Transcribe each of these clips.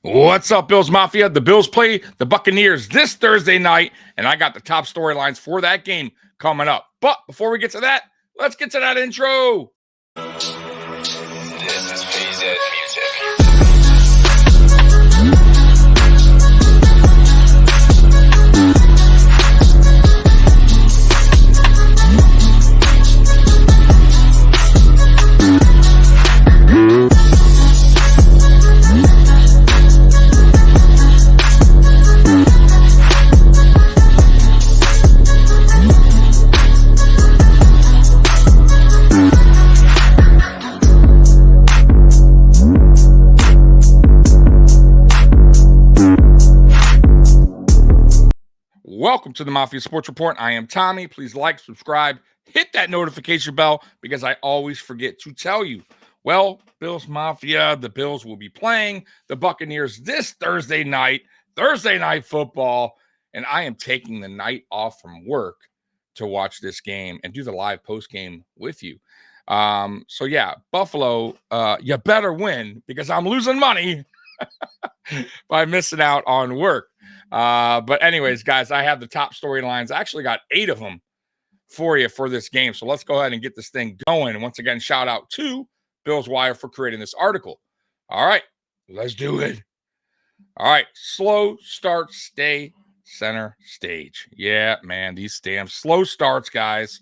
What's up, Bills Mafia? The Bills play the Buccaneers this Thursday night, and I got the top storylines for that game coming up. But before we get to that, let's get to that intro. This is PZ Music. Welcome to the Mafia Sports Report. I am Tommy. Please like, subscribe, hit that notification bell because I always forget to tell you. Well, Bills Mafia, the Bills will be playing the Buccaneers this Thursday night football, and I am taking the night off from work to watch this game and do the live post game with you. So yeah, Buffalo, you better win because I'm losing money by missing out on work. But anyways, guys, I have the top storylines. I actually got 8 of them for you for this game. So let's go ahead and get this thing going. And once again, shout out to Bills Wire for creating this article. All right, let's do it. All right, slow start, stay center stage. Yeah, man, these damn slow starts, guys.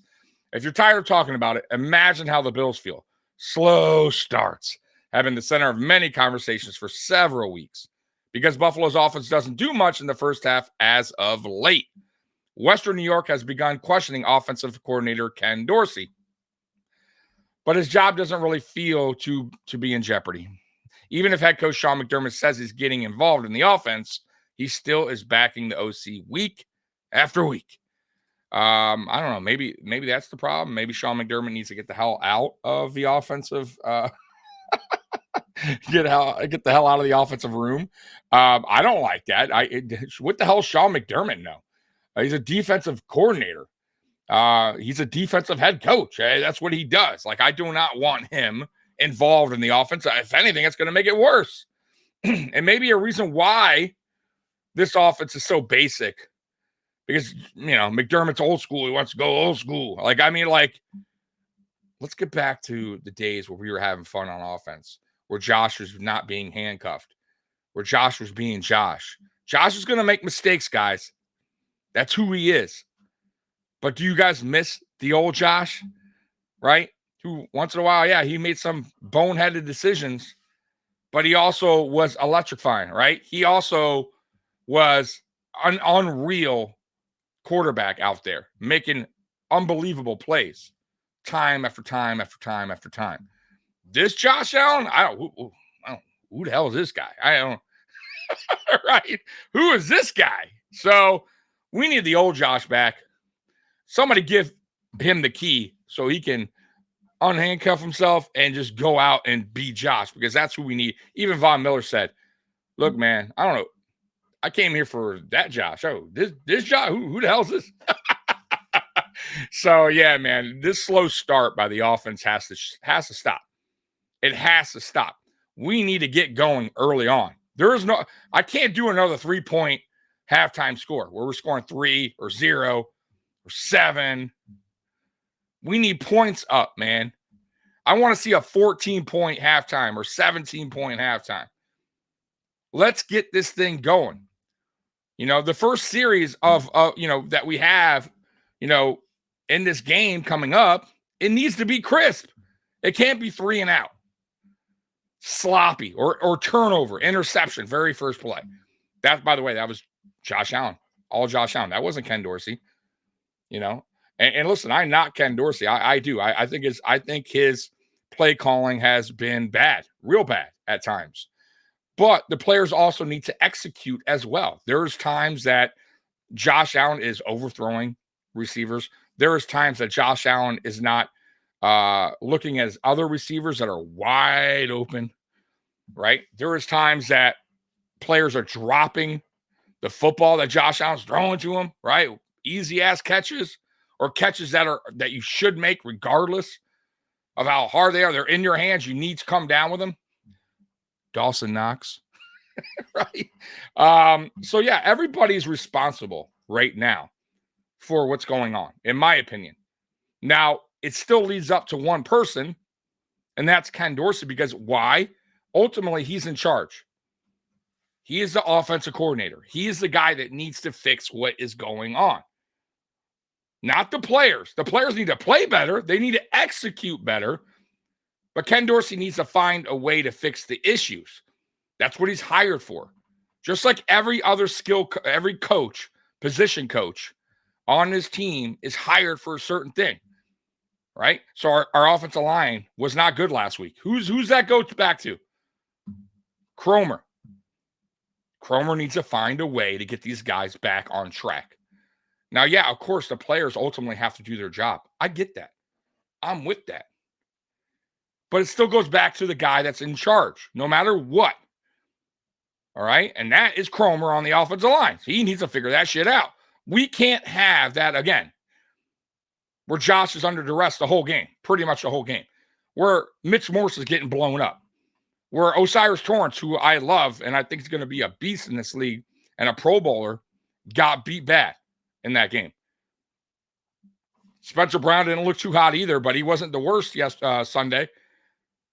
If you're tired of talking about it, imagine how the Bills feel. Slow starts have been the center of many conversations for several weeks because Buffalo's offense doesn't do much in the first half as of late. Western New York has begun questioning offensive coordinator Ken Dorsey, but his job doesn't really feel to be in jeopardy. Even if head coach Sean McDermott says he's getting involved in the offense, he still is backing the OC week after week. I don't know. Maybe that's the problem. Maybe Sean McDermott needs to get the hell out of the offensive get the hell out of the offensive room. I don't like that. What the hell does Sean McDermott know? He's a defensive coordinator. He's a defensive head coach. That's what he does. Like, I do not want him involved in the offense. If anything, it's going to make it worse. And maybe a reason why this offense is so basic, because, you know, McDermott's old school. He wants to go old school. Let's get back to the days where we were having fun on offense, where Josh was not being handcuffed, where Josh was being Josh. Josh is going to make mistakes, guys. That's who he is. But do you guys miss the old Josh, right? Who once in a while, yeah, he made some boneheaded decisions, but he also was electrifying, right? He also was an unreal quarterback out there, making unbelievable plays time after time after time after time. This Josh Allen, I don't who the hell is this guy? I don't right. Who is this guy? So we need the old Josh back. Somebody give him the key so he can unhandcuff himself and just go out and be Josh, because that's who we need. Even Von Miller said, look, man, I don't know. I came here for that Josh. Oh, this Josh, who the hell is this? So yeah, man, this slow start by the offense has to stop. It has to stop. We need to get going early on. I can't do another 3-point halftime score where we're scoring 3 or 0 or 7. We need points up, man. I want to see a 14-point halftime or 17-point halftime. Let's get this thing going. You know, the first series of that we have, in this game coming up, it needs to be crisp. It can't be 3 and out. Sloppy or turnover, interception, very first play. That, by the way, that was Josh Allen. All Josh Allen. That wasn't Ken Dorsey. And listen, I not Ken Dorsey. I do. I think his play calling has been bad, real bad at times. But the players also need to execute as well. There's times that Josh Allen is overthrowing receivers. There is times that Josh Allen is not looking at other receivers that are wide open, right? There is times that players are dropping the football that Josh Allen's throwing to him, right? Easy ass catches or catches that you should make regardless of how hard they are. They're in your hands. You need to come down with them. Dawson Knox. right? So yeah, everybody's responsible right now for what's going on, in my opinion. Now, it still leads up to one person, and that's Ken Dorsey, because why? Ultimately, he's in charge. He is the offensive coordinator. He is the guy that needs to fix what is going on. Not the players. The players need to play better. They need to execute better. But Ken Dorsey needs to find a way to fix the issues. That's what he's hired for. Just like every other every coach, position coach on his team is hired for a certain thing, right? So our offensive line was not good last week. Who's that go back to? Cromer. Cromer needs to find a way to get these guys back on track. Now, yeah, of course, the players ultimately have to do their job. I get that. I'm with that. But it still goes back to the guy that's in charge, no matter what. All right? And that is Cromer on the offensive line. So he needs to figure that shit out. We can't have that again, where Josh is under duress the whole game, pretty much the whole game, where Mitch Morse is getting blown up, where Osiris Torrance, who I love and I think is going to be a beast in this league and a Pro Bowler, got beat bad in that game. Spencer Brown didn't look too hot either, but he wasn't the worst Sunday.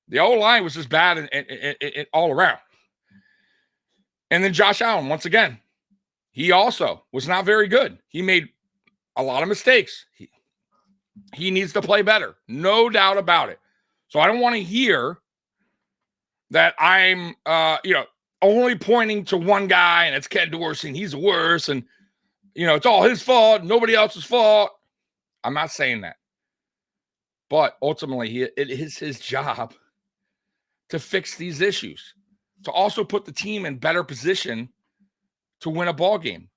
The O-line was just bad and all around. And then Josh Allen, once again, he also was not very good. He made a lot of mistakes. He needs to play better. No doubt about it. So I don't want to hear that I'm, only pointing to one guy and it's Ken Dorsey and he's worse and, it's all his fault, nobody else's fault. I'm not saying that. But ultimately, it is his job to fix these issues, to also put the team in better position to win a ball game,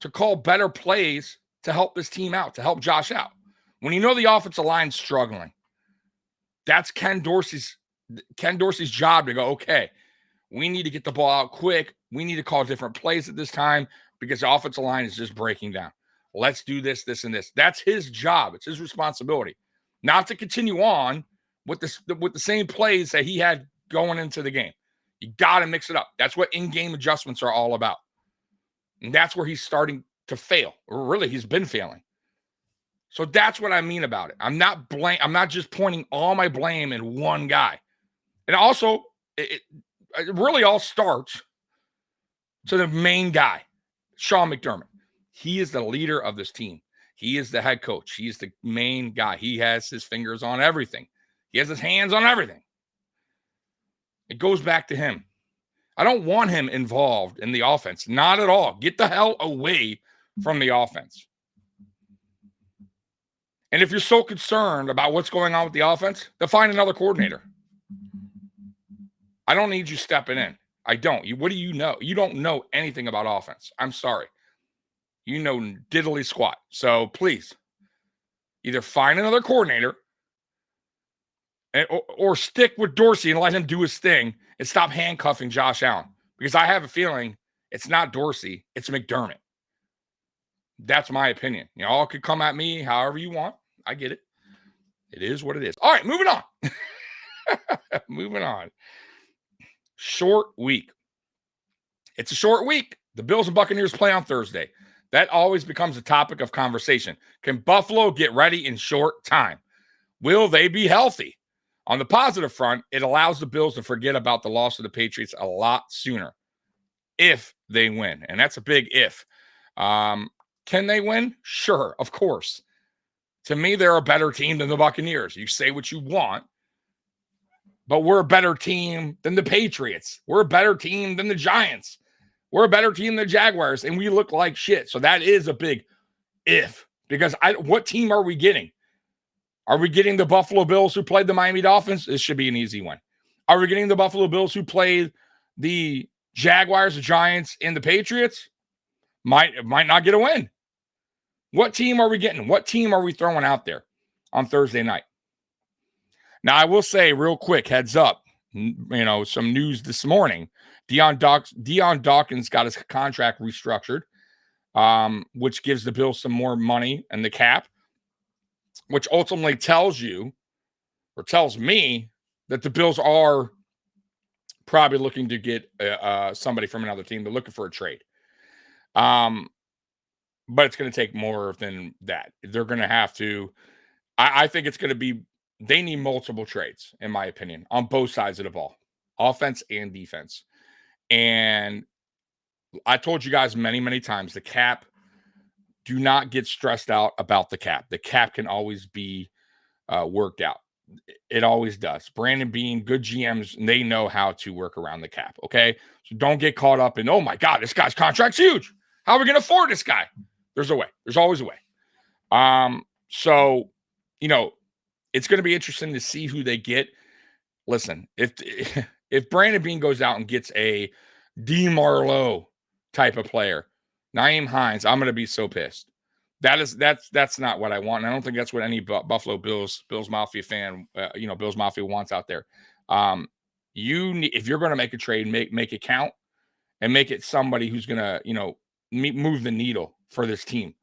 to call better plays to help this team out, to help Josh out. When you know the offensive line's struggling, that's Ken Dorsey's job to go, okay, we need to get the ball out quick. We need to call different plays at this time because the offensive line is just breaking down. Let's do this, this, and this. That's his job. It's his responsibility. Not to continue on with the same plays that he had going into the game. You got to mix it up. That's what in-game adjustments are all about. And that's where he's starting to fail. Or really, he's been failing. So that's what I mean about it. I'm not just pointing all my blame in one guy. And also, it really all starts to the main guy, Sean McDermott. He is the leader of this team. He is the head coach. He is the main guy. He has his fingers on everything. He has his hands on everything. It goes back to him. I don't want him involved in the offense. Not at all. Get the hell away from the offense. And if you're so concerned about what's going on with the offense, then find another coordinator. I don't need you stepping in. I don't. What do you know? You don't know anything about offense. I'm sorry. You know diddly squat. So please, either find another coordinator or stick with Dorsey and let him do his thing and stop handcuffing Josh Allen. Because I have a feeling it's not Dorsey, it's McDermott. That's my opinion. Y'all could come at me however you want. I get it. It is what it is. All right, moving on. Moving on. Short week. It's a short week. The Bills and Buccaneers play on Thursday. That always becomes a topic of conversation. Can Buffalo get ready in short time? Will they be healthy? On the positive front, it allows the Bills to forget about the loss of the Patriots a lot sooner if they win. And that's a big if. Can they win? Sure, of course. To me, they're a better team than the Buccaneers. You say what you want, but we're a better team than the Patriots. We're a better team than the Giants. We're a better team than the Jaguars, and we look like shit. So that is a big if. Because what team are we getting? Are we getting the Buffalo Bills who played the Miami Dolphins? This should be an easy one. Are we getting the Buffalo Bills who played the Jaguars, the Giants, and the Patriots? Might not get a win. What team are we getting? What team are we throwing out there on Thursday night? Now, I will say real quick, heads up, some news this morning. Dion Dawkins got his contract restructured, which gives the Bills some more money in the cap, which ultimately tells you or tells me that the Bills are probably looking to get somebody from another team. They're looking for a trade. But it's going to take more than that. They're going to have to. I think it's going to be. They need multiple trades, in my opinion, on both sides of the ball, offense and defense. And I told you guys many, many times, the cap. Do not get stressed out about the cap. The cap can always be worked out. It always does. Brandon Beane, good GMs, they know how to work around the cap. Okay. So don't get caught up in, oh my God, this guy's contract's huge. How are we going to afford this guy? There's a way. There's always a way. So, it's going to be interesting to see who they get. Listen, if Brandon Beane goes out and gets a DeMarlo type of player, Nyheim Hines, I'm going to be so pissed. That's not what I want. And I don't think that's what any Buffalo Bills Mafia fan, Bills Mafia wants out there. If you're going to make a trade, make it count and make it somebody who's going to, move the needle for this team,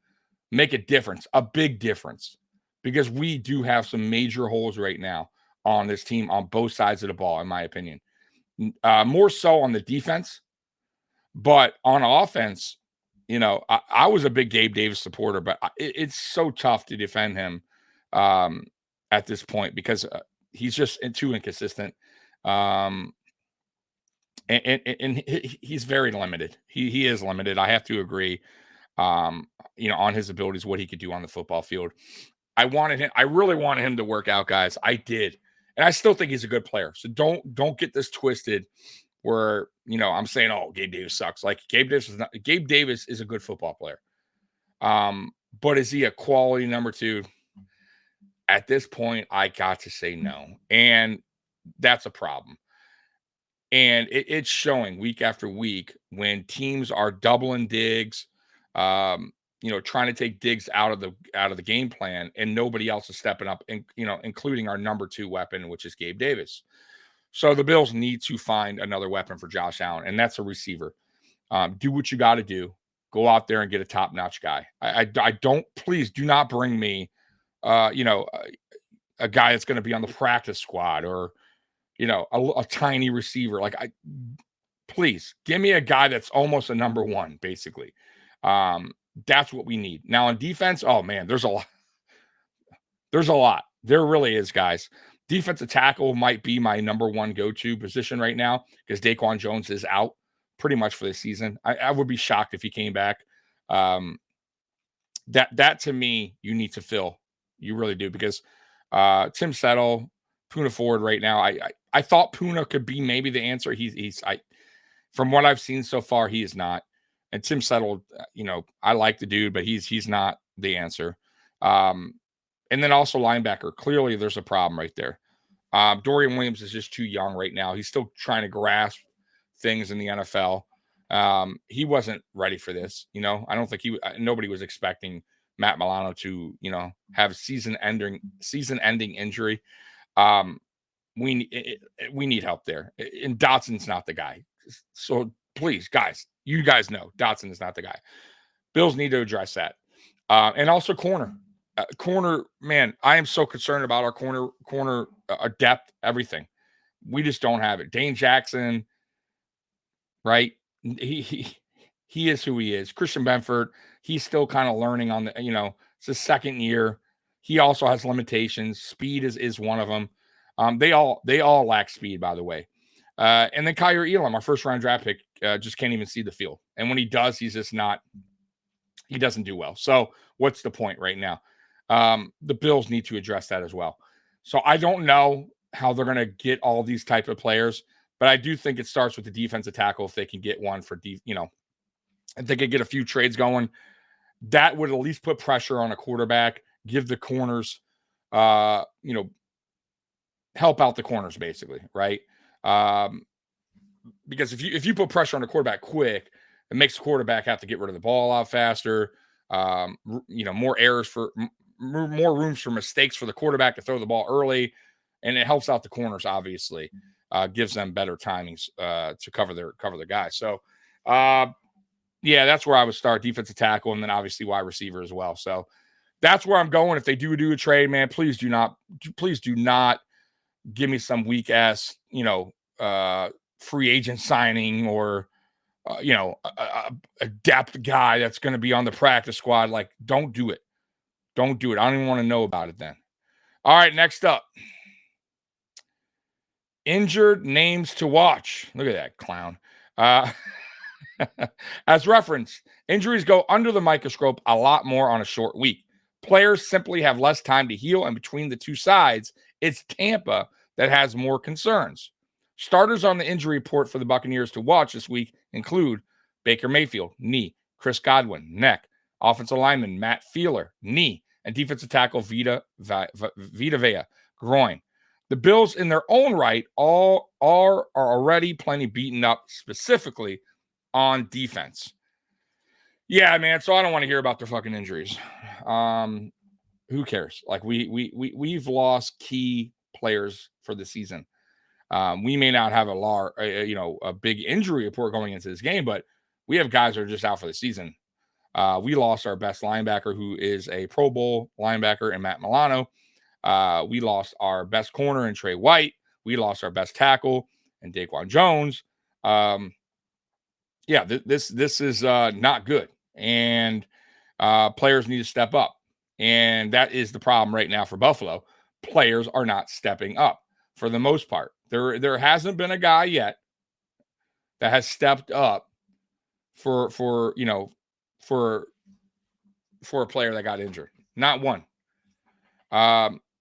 make a difference, a big difference, because we do have some major holes right now on this team on both sides of the ball, in my opinion. More so on the defense, but on offense, I was a big Gabe Davis supporter, but it's so tough to defend him at this point because he's just too inconsistent. And he's very limited. He is limited. I have to agree, on his abilities, what he could do on the football field. I really wanted him to work out, guys. I did. And I still think he's a good player. So don't get this twisted where, I'm saying, oh, Gabe Davis sucks. Like Gabe Davis is a good football player. But is he a quality number 2? At this point, I got to say no. And that's a problem. And it's showing week after week when teams are doubling Diggs, trying to take Diggs out of the game plan, and nobody else is stepping up, and including our number 2 weapon, which is Gabe Davis. So the Bills need to find another weapon for Josh Allen, and that's a receiver. Do what you got to do. Go out there and get a top-notch guy. I don't. Please do not bring me, a guy that's going to be on the practice squad or, a tiny receiver. Please give me a guy that's almost a number 1, basically. That's what we need. Now on defense, oh man, there's a lot. There's a lot. There really is, guys. Defensive tackle might be my number 1 go-to position right now because Daquan Jones is out pretty much for the season. I would be shocked if he came back. That to me, you need to fill. You really do, because Tim Settle, Poona Ford right now, I thought Poona could be maybe the answer. From what I've seen so far, he is not. And Tim Settle, I like the dude, but he's not the answer. And then also linebacker. Clearly, there's a problem right there. Dorian Williams is just too young right now. He's still trying to grasp things in the NFL. He wasn't ready for this. I don't think nobody was expecting Matt Milano to, have season-ending injury. We need help there. And Dotson's not the guy. So please, guys, you guys know Dotson is not the guy. Bills need to address that. And also corner. Corner, man, I am so concerned about our corner depth, everything. We just don't have it. Dane Jackson, right? He is who he is. Christian Benford, he's still kind of learning on the, it's his second year. He also has limitations. Speed is one of them. They all lack speed, by the way. And then Kyer Elam, our first round draft pick, just can't even see the field. And when he does, he doesn't do well. So what's the point right now? The Bills need to address that as well. So I don't know how they're going to get all these type of players, but I do think it starts with the defensive tackle. If they can get one for if they could get a few trades going, that would at least put pressure on a quarterback, give the corners, help out the corners basically. Right. Because if you put pressure on the quarterback quick, it makes the quarterback have to get rid of the ball a lot faster. More errors more rooms for mistakes for the quarterback to throw the ball early, and it helps out the corners. Obviously, gives them better timings to cover their guys. So, that's where I would start: defensive tackle, and then obviously wide receiver as well. So that's where I'm going. If they do a trade, man, please do not give me some weak ass, free agent signing or a depth guy that's going to be on the practice squad. Like, don't do it. Don't do it. I don't even want to know about it then. All right, next up. Injured names to watch. Look at that clown. As referenced, injuries go under the microscope a lot more on a short week. Players simply have less time to heal, and between the two sides, it's Tampa that has more concerns. Starters on the injury report for the Buccaneers to watch this week include Baker Mayfield, knee, Chris Godwin, neck, offensive lineman Matt Feeler, knee, and defensive tackle Vita Vea, groin. The Bills, in their own right, all are already plenty beaten up, specifically on defense. Yeah, man. So I don't want to hear about their fucking injuries. Who cares? Like we've lost key players for the season. We may not have a big injury report going into this game, but we have guys that are just out for the season. We lost our best linebacker, who is a Pro Bowl linebacker, in Matt Milano. We lost our best corner in Trey White. We lost our best tackle in Daquan Jones. This is not good, and players need to step up, and that is the problem right now for Buffalo. Players are not stepping up for the most part. There hasn't been a guy yet that has stepped up for a player that got injured. Not one.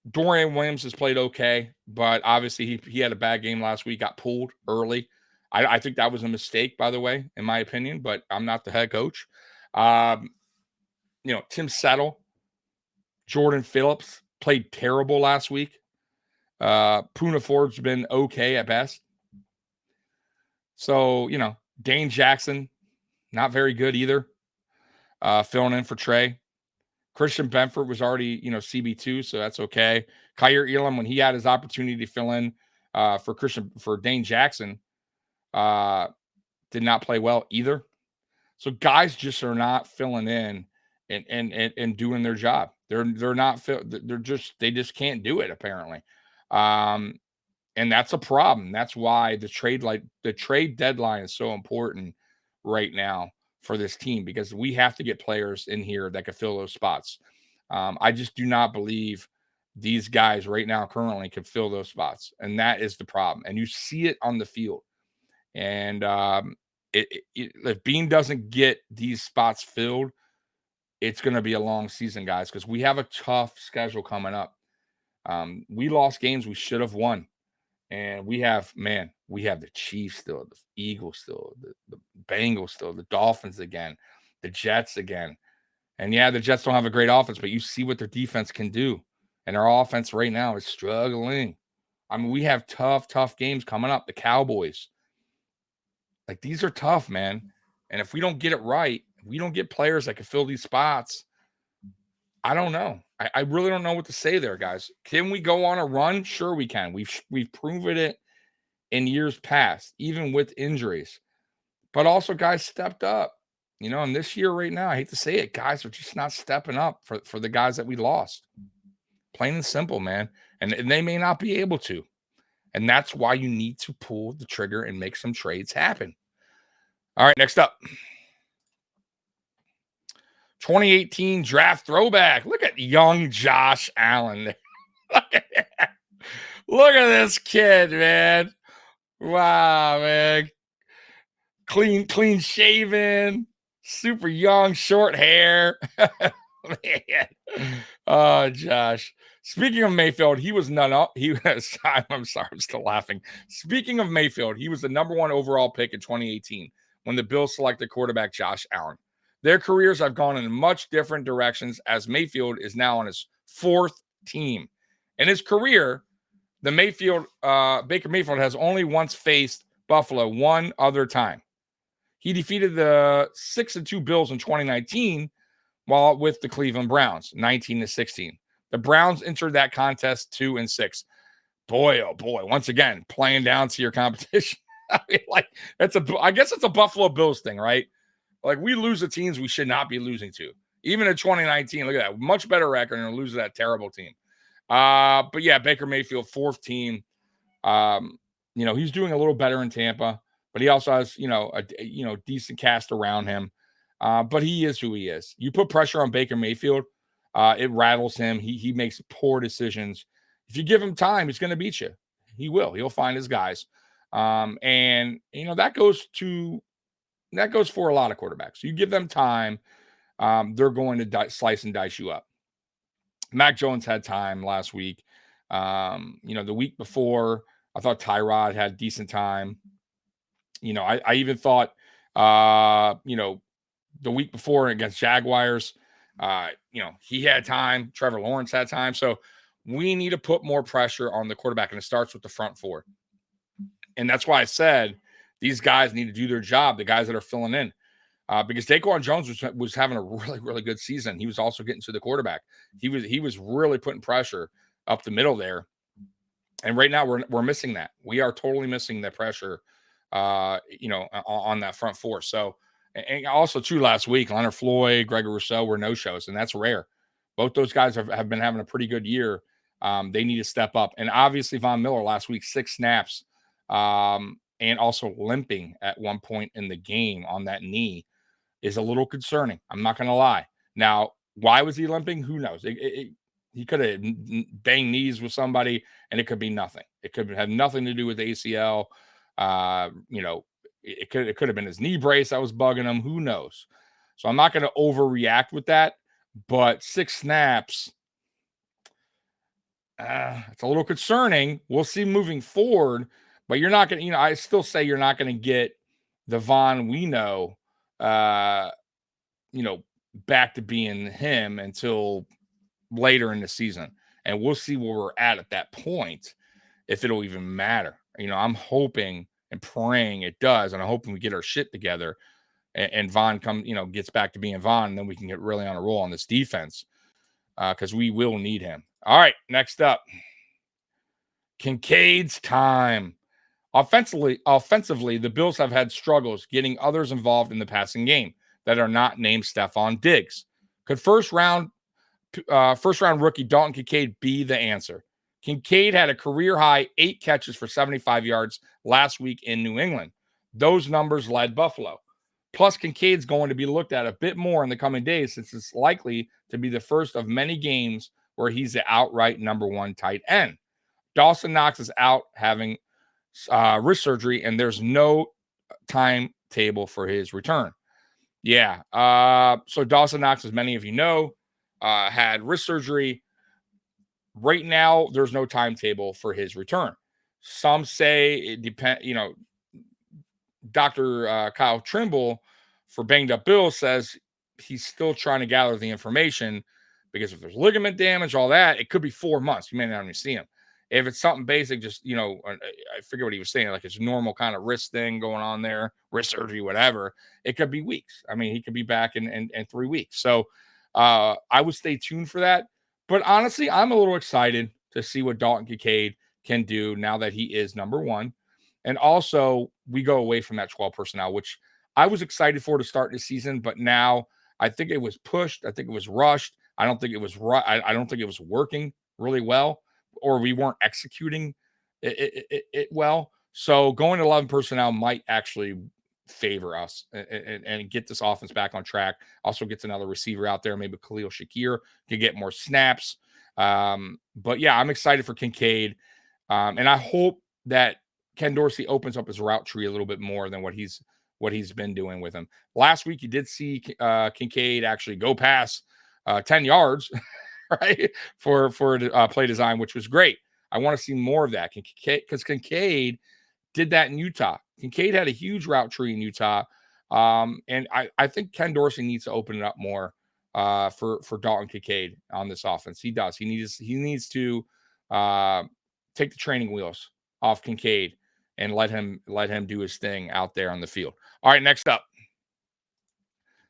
Dorian Williams has played okay, but obviously he had a bad game last week, got pulled early. I think that was a mistake, by the way, in my opinion, but I'm not the head coach. Tim Settle, Jordan Phillips played terrible last week. Poona Ford's been okay at best. So, Dane Jackson, not very good either. Filling in for Trey. Christian Benford was already, CB2, so that's okay. Kyer Elam, when he had his opportunity to fill in for Dane Jackson, did not play well either. So guys just are not filling in and doing their job. They just can't do it, apparently. And that's a problem. That's why the trade deadline is so important right now for this team, because we have to get players in here that can fill those spots. I just do not believe these guys right now currently can fill those spots, and that is the problem. And you see it on the field. And if Bean doesn't get these spots filled, it's going to be a long season, guys, because we have a tough schedule coming up. We lost games we should have won. And we have the Chiefs still, the Eagles still, the Bengals still, the Dolphins again, the Jets again. And yeah, the Jets don't have a great offense, but you see what their defense can do. And our offense right now is struggling. I mean, we have tough games coming up. The Cowboys. Like, these are tough, man. And if we don't get it right, we don't get players that can fill these spots, I don't know. I really don't know what to say there, guys. Can we go on a run? Sure we can. We've proven it in years past, even with injuries. But also, guys stepped up. And this year right now, I hate to say it, guys are just not stepping up for the guys that we lost. Plain and simple, man. And they may not be able to. And that's why you need to pull the trigger and make some trades happen. All right, next up. 2018 draft throwback. Look at young Josh Allen. Look at this kid, man. Wow, man. Clean shaven, super young, short hair. Man. Oh, Josh. Speaking of Mayfield, he was I'm sorry, I'm still laughing. Speaking of Mayfield, he was the number 1 overall pick in 2018 when the Bills selected quarterback Josh Allen. Their careers have gone in much different directions, as Mayfield is now on his 4th team. In his career, Baker Mayfield has only once faced Buffalo one other time. He defeated the 6-2 Bills in 2019 while with the Cleveland Browns, 19-16. The Browns entered that contest 2-6. Boy, oh boy, once again, playing down to your competition. I guess it's a Buffalo Bills thing, right? Like, we lose the teams we should not be losing to. Even in 2019, look at that. Much better record and lose to that terrible team. But yeah, Baker Mayfield, 4th team. He's doing a little better in Tampa, but he also has, a decent cast around him. But he is who he is. You put pressure on Baker Mayfield, it rattles him. He makes poor decisions. If you give him time, he's going to beat you. He will. He'll find his guys. And that goes for a lot of quarterbacks. You give them time, they're going to slice and dice you up. Mac Jones had time last week. The week before, I thought Tyrod had decent time. I even thought, the week before against Jaguars, he had time. Trevor Lawrence had time. So we need to put more pressure on the quarterback, and it starts with the front four. And that's why I said these guys need to do their job, the guys that are filling in. Because Daquan Jones was having a really, really good season. He was also getting to the quarterback. He was really putting pressure up the middle there. And right now we're missing that. We are totally missing that pressure, on that front four. So, and also too, last week, Leonard Floyd, Gregor Rousseau were no-shows, and that's rare. Both those guys have been having a pretty good year. They need to step up. And obviously Von Miller last week, 6 snaps, and also limping at one point in the game on that knee is a little concerning. I'm not going to lie. Now, why was he limping? Who knows? He could have banged knees with somebody, and it could be nothing. It could have nothing to do with ACL. It could have been his knee brace that was bugging him. Who knows? So I'm not going to overreact with that. But 6 snaps, it's a little concerning. We'll see moving forward. But you're not going to, I still say you're not going to get the Von we know, back to being him until later in the season. And we'll see where we're at that point, if it'll even matter. I'm hoping and praying it does. And I'm hoping we get our shit together and Von gets back to being Von. And then we can get really on a roll on this defense, because we will need him. All right, next up, Kincaid's time. Offensively, the Bills have had struggles getting others involved in the passing game that are not named Stephon Diggs. Could first round rookie Dalton Kincaid be the answer? Kincaid had a career high 8 catches for 75 yards last week in New England. Those numbers led Buffalo. Plus, Kincaid's going to be looked at a bit more in the coming days, since it's likely to be the first of many games where he's the outright number 1 tight end. Dawson Knox is out having wrist surgery, and there's no timetable for his return. Yeah. So Dawson Knox, as many of you know, had wrist surgery. Right now, there's no timetable for his return. Some say it depends. Dr. Kyle Trimble for Banged Up Bill says he's still trying to gather the information, because if there's ligament damage, all that, it could be 4 months. You may not even see him. If it's something basic, just, I forget what he was saying, like it's normal kind of wrist thing going on there, wrist surgery, whatever, it could be weeks. I mean, he could be back in 3 weeks. So I would stay tuned for that. But honestly, I'm a little excited to see what Dalton Kincaid can do now that he is number 1. And also, we go away from that 12 personnel, which I was excited for to start this season, but now I think it was pushed. I think it was rushed. I don't think it was I don't think it was working really well, or we weren't executing it well. So going to 11 personnel might actually favor us and get this offense back on track. Also gets another receiver out there. Maybe Khalil Shakir can get more snaps. But yeah, I'm excited for Kincaid. And I hope that Ken Dorsey opens up his route tree a little bit more than what he's been doing with him. Last week, you did see Kincaid actually go past 10 yards, right, for play design, which was great. I want to see more of that, because Kincaid did that in Utah. Kincaid had a huge route tree in Utah, and I think Ken Dorsey needs to open it up more for Dalton Kincaid on this offense. He does. He needs to take the training wheels off Kincaid and let him do his thing out there on the field. All right, next up,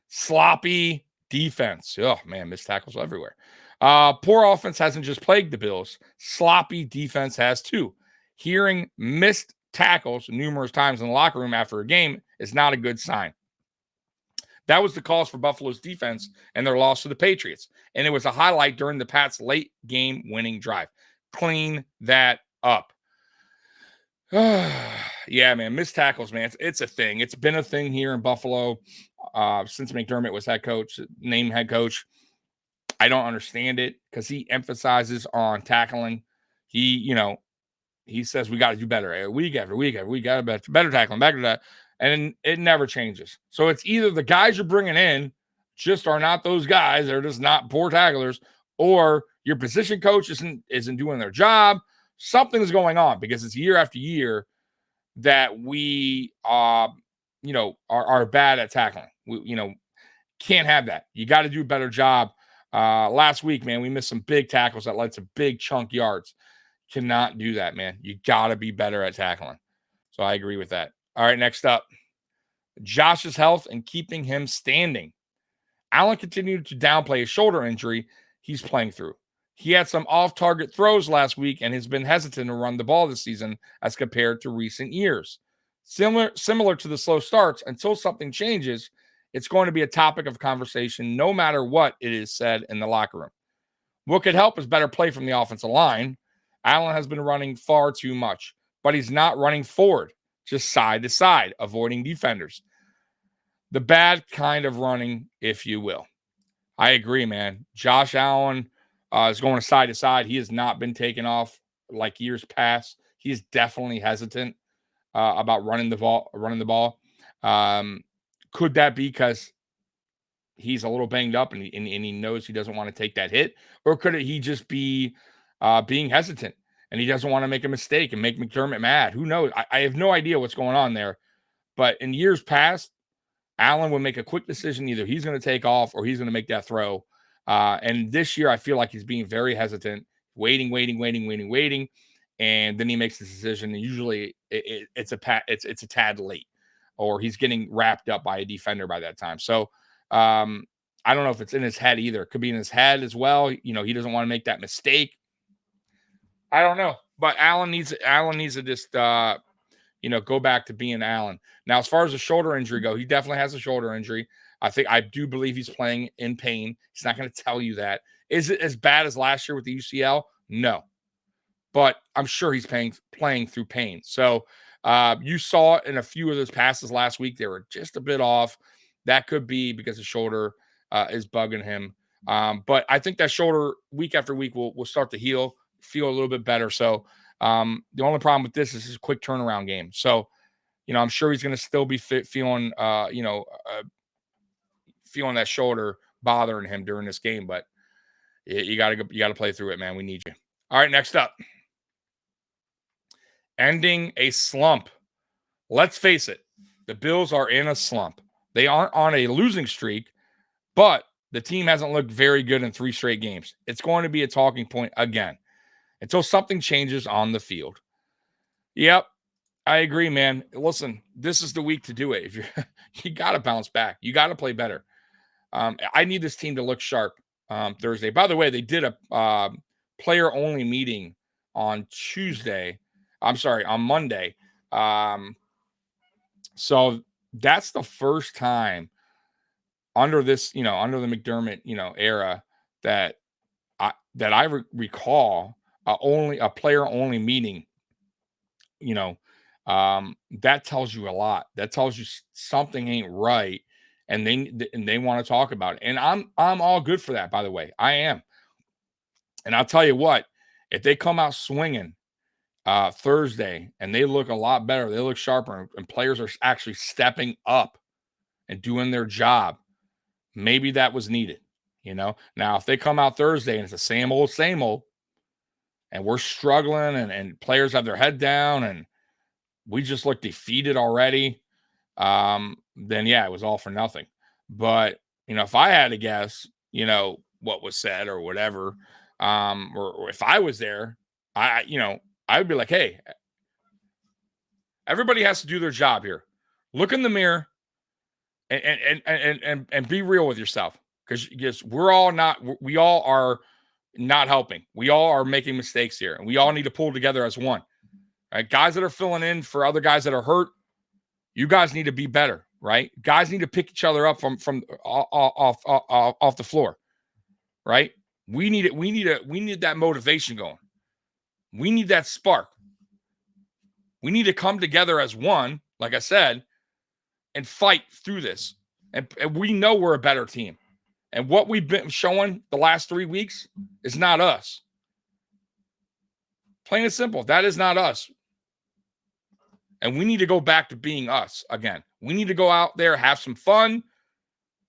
sloppy defense. Oh man, missed tackles everywhere. Poor offense hasn't just plagued the Bills. Sloppy defense has too. Hearing missed tackles numerous times in the locker room after a game is not a good sign. That was the cause for Buffalo's defense and their loss to the Patriots. And it was a highlight during the Pats' late game winning drive. Clean that up. Yeah, man, missed tackles, man. It's a thing. It's been a thing here in Buffalo since McDermott was named head coach. I don't understand it because he emphasizes on tackling. He says we got to do better week after week after week. Got better tackling, back to that, and it never changes. So it's either the guys you're bringing in just are not those guys; they're just not poor tacklers, or your position coach isn't doing their job. Something's going on because it's year after year that we, are bad at tackling. We can't have that. You got to do a better job. Last week, man, we missed some big tackles that led to big chunk yards. Cannot do that, man. You got to be better at tackling. So I agree with that. All right, next up, Josh's health and keeping him standing. Allen continued to downplay a shoulder injury he's playing through. He had some off-target throws last week and has been hesitant to run the ball this season as compared to recent years. Similar to the slow starts, until something changes, it's going to be a topic of conversation no matter what it is said in the locker room. What could help is better play from the offensive line. Allen has been running far too much, but he's not running forward, just side to side, avoiding defenders. The bad kind of running, if you will. I agree, man. Josh Allen is going side to side. He has not been taken off like years past. He's definitely hesitant about running the ball. Could that be because he's a little banged up and he knows he doesn't want to take that hit? Or could he just be being hesitant and he doesn't want to make a mistake and make McDermott mad? Who knows? I have no idea what's going on there. But in years past, Allen would make a quick decision. Either he's going to take off or he's going to make that throw. And this year, I feel like he's being very hesitant, waiting. And then he makes the decision. And usually it's a tad late, or he's getting wrapped up by a defender by that time. So I don't know if it's in his head either. It could be in his head as well. He doesn't want to make that mistake. I don't know. But Allen needs to just go back to being Allen. Now, as far as the shoulder injury go, he definitely has a shoulder injury. I do believe he's playing in pain. He's not going to tell you that. Is it as bad as last year with the UCL? No. But I'm sure he's playing through pain. So you saw it in a few of those passes last week. They were just a bit off. That could be because the shoulder is bugging him. But I think that shoulder week after week will start to heal, feel a little bit better. So the only problem with this is his quick turnaround game. So, I'm sure he's going to still be feeling that shoulder bothering him during this game. But you got to play through it, man. We need you. All right, next up. Ending a slump. Let's face it, the Bills are in a slump. They aren't on a losing streak, but the team hasn't looked very good in 3 straight games. It's going to be a talking point again until something changes on the field. Yep, I agree, man. Listen, this is the week to do it. If you got to bounce back, you got to play better. I need this team to look sharp Thursday. By the way, they did a player-only meeting on Tuesday. I'm sorry, on Monday. So that's the first time under this, under the McDermott, era that I recall only a player-only meeting. That tells you a lot. That tells you something ain't right, and they want to talk about it. And I'm all good for that. By the way, I am. And I'll tell you what, if they come out swinging Thursday and they look a lot better, they look sharper, and players are actually stepping up and doing their job, maybe that was needed. Now if they come out Thursday and it's the same old, and we're struggling and players have their head down and we just look defeated already, then yeah, it was all for nothing. But, if I had to guess, what was said or whatever, or if I was there, I would be like, hey, everybody has to do their job here. Look in the mirror and be real with yourself, because we all are not helping. We all are making mistakes here, and we all need to pull together as one. Right? Guys that are filling in for other guys that are hurt, you guys need to be better, right? Guys need to pick each other up from off the floor, right? We need it. We need that motivation going. We need that spark. We need to come together as one, like I said, and fight through this. And we know we're a better team. And what we've been showing the last 3 weeks is not us. Plain and simple. That is not us. And we need to go back to being us again. We need to go out there, have some fun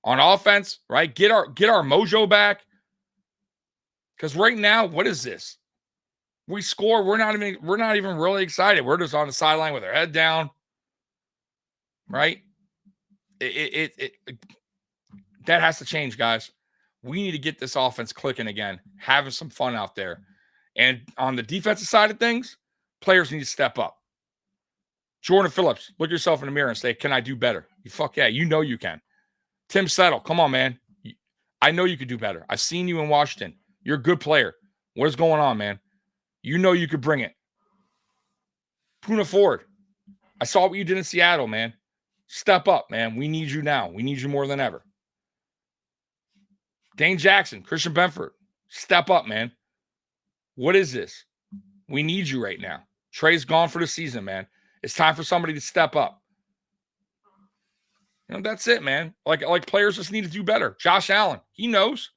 on offense, right? Get our mojo back. Because right now, what is this? We score. We're not even really excited. We're just on the sideline with our head down, right? That has to change, guys. We need to get this offense clicking again, having some fun out there. And on the defensive side of things, players need to step up. Jordan Phillips, look yourself in the mirror and say, can I do better? You fuck yeah, you know you can. Tim Settle, come on, man. I know you could do better. I've seen you in Washington. You're a good player. What is going on, man? You know you could bring it. Puna Ford, I saw what you did in Seattle, man. Step up, man. We need you now. We need you more than ever. Dane Jackson, Christian Benford, step up, man. What is this? We need you right now. Trey's gone for the season, man. It's time for somebody to step up. You know, that's it, man. Like players just need to do better. Josh Allen, he knows.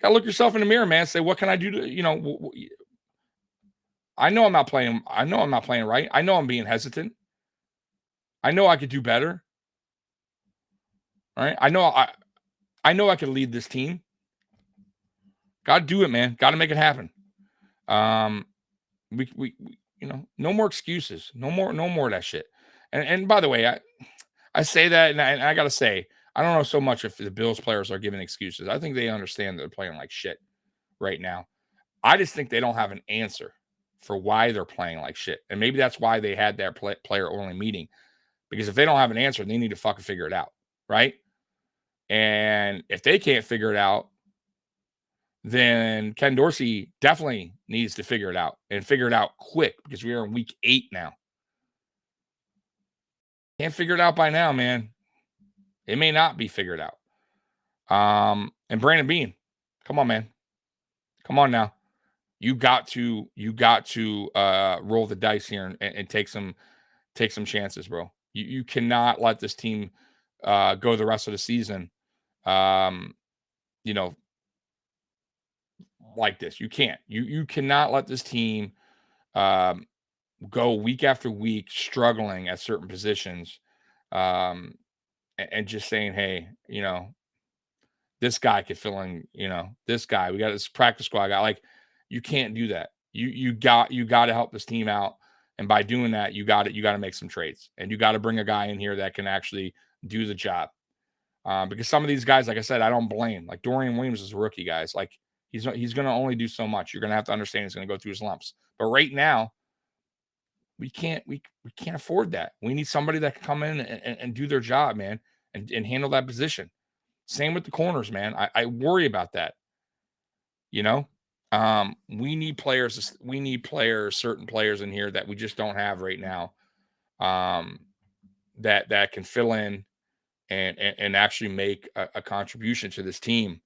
Gotta look yourself in the mirror, man. Say, what can I do to, you know, I know I'm not playing. I know I'm not playing right. I know I'm being hesitant. I know I could do better. All right. I know I could lead this team. Gotta do it, man. Gotta make it happen. We you know, no more excuses. No more of that shit. And by the way, I say that, and I gotta say, I don't know so much if the Bills players are giving excuses. I think they understand that they're playing like shit right now. I just think they don't have an answer for why they're playing like shit. And maybe that's why they had that player only meeting. Because if they don't have an answer, they need to fucking figure it out. Right. And if they can't figure it out, then Ken Dorsey definitely needs to figure it out and figure it out quick because we are in week 8 now. Can't figure it out by now, man. It may not be figured out. And Brandon Bean, come on, man. Come on now. You got to roll the dice here and take some chances, bro. You cannot let this team go the rest of the season, you know, like this. You can't. You cannot let this team go week after week struggling at certain positions, and just saying, hey, you know, this guy could fill in, you know, this guy. We got this practice squad guy. Like, you can't do that. You got to help this team out. And by doing that, you got to make some trades, and you got to bring a guy in here that can actually do the job. Because some of these guys, like I said, I don't blame. Like Dorian Williams is a rookie, guys. Like he's going to only do so much. You're going to have to understand he's going to go through his lumps. But right now, we can't afford that. We need somebody that can come in and do their job, man, and handle that position. Same with the corners, man. I worry about that. You know, we need players. We need certain players in here that we just don't have right now. That can fill in and actually make a contribution to this team,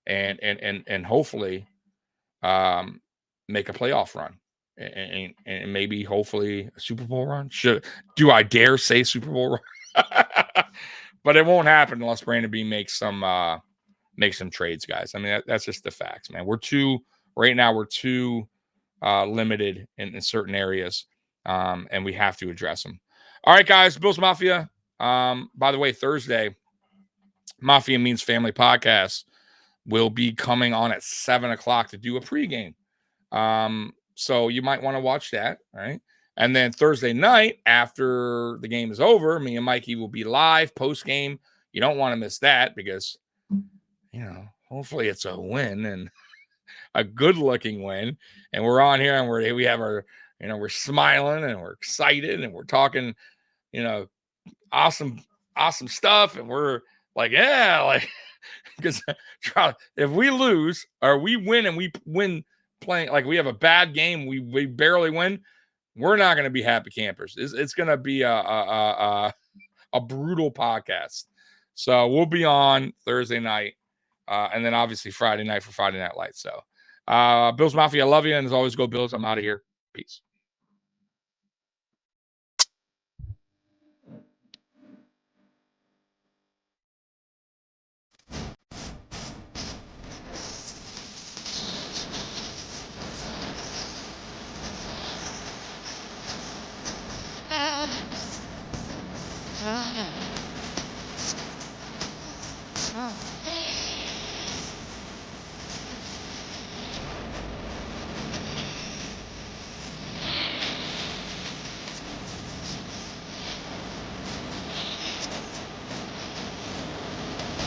and hopefully, make a playoff run, and maybe hopefully a Super Bowl run. Do I dare say Super Bowl run? But it won't happen unless Brandon Bean makes some trades, guys. I mean, that's just the facts, man. We're too limited in certain areas, and we have to address them. All right, guys, Bills Mafia. By the way, Thursday, Mafia Means Family podcast will be coming on at 7:00 to do a pregame. So you might want to watch that, right? And then Thursday night, after the game is over, me and Mikey will be live post game. You don't want to miss that because, you know, hopefully it's a win and a good looking win. And we're on here and we have our, you know, we're smiling and we're excited and we're talking, you know, awesome stuff. And we're like, yeah, like, because if we lose or we win and we win playing, like we have a bad game, we barely win, we're not going to be happy campers. It's going to be a brutal podcast. So we'll be on Thursday night, and then obviously Friday night for Friday Night Lights. So Bills Mafia, I love you, and as always, go Bills. I'm out of here. Peace.